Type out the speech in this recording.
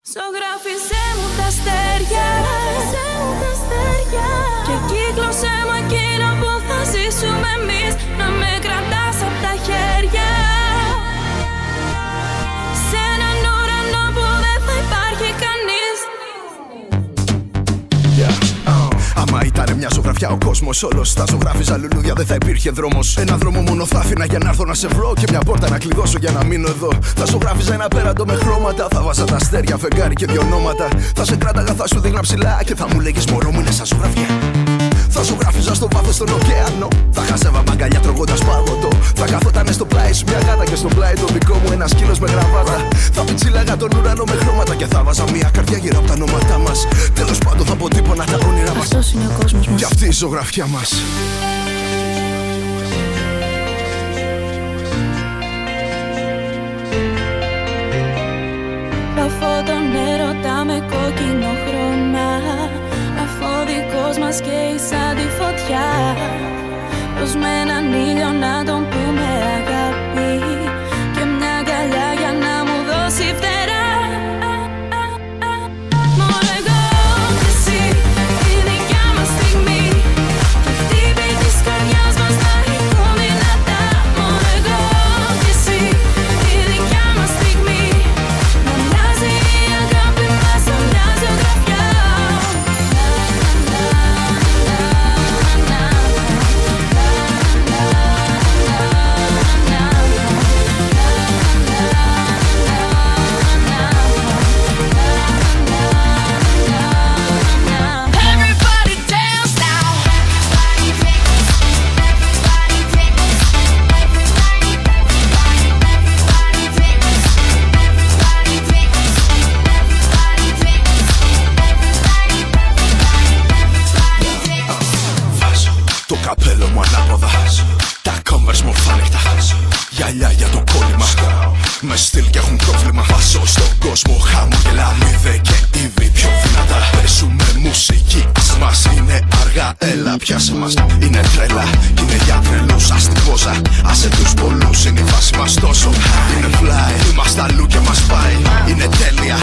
Ζωγράφιζε μου τα αστέρια και κύκλωσέ μου εκείνο που θα ζήσουμε εμείς. Να με κρατάς απ' τα χέρια σε έναν ουρανό που δεν θα υπάρχει κανείς. Άμα ήταν μια ζωγραφιά ο κόσμος όλος θα ζωγράφιζα λουλούδια, δεν θα υπήρχε δρόμος. Ένα δρόμο μόνο θα άφηνα για να έρθω να σε βρω και μια πόρτα να κλειδώσω για να μείνω εδώ. Θα ζωγράφιζα ένα πέραντο με χρώματα, θα βάζα τα αστέρια, φεγγάρι και δυο ονόματα. Θα σε κράταγα, θα σου δείχνα ψηλά και θα μου λέγες μωρό μου είναι σαν ζωγραφιά. Θα ζωγράφιζα στο βάθος στον ωκεανό, θα χάζευα μαγκαλιά τρώγοντας παγωτό. Θα καθότανε στο πλάι σου μια γάτα και στο πλάι το δικό μου ένα σκύλος με γραβάτα. Θα πιτσίλαγα τον ουρανό με χρώματα και θα βάζα μια καρδιά γύρω από τα ονόματά μας. Τέλος πάντων θα αποτύπωνα τα όνειρά μας. Αυτός είναι ο κόσμος μας και αυτή η ζωγραφιά μας. Αφώ τον έρωτα με κόκκινο χρώμα, αφού ο δικός μας καίει σαν τη φωτιά, πως με έναν ήλιο να τον πούμε αγάπη και μια αγκαλιά για να μου δώσει φτερά. Μόνο εγώ και εσύ, η δικιά μας στιγμή και χτύπη της καρδιάς μας να ηχούν δυνατά. Μόνο εγώ και εσύ, η δικιά μας στιγμή. Να μοιάζει η αγάπη μας σαν μια ζωγραφιά. Το καπέλο μου ανάποδα, τα Converse μου φάνηκτα, γυαλιά για το κόλλημα, με στυλ και έχουν πρόβλημα. Βάζω στον κόσμο χαμόγελα, μηδέ και ήδη πιο δυνατά. Παίζουμε μουσική, ας μας είναι αργά, έλα πιάσε μας. Είναι τρέλα, είναι για τρελούς, ας την πόζα, άσε τους πολλούς, είναι η φάση μας τόσο. Είναι fly, είμαστε αλλού και μας πάει, είναι τέλεια.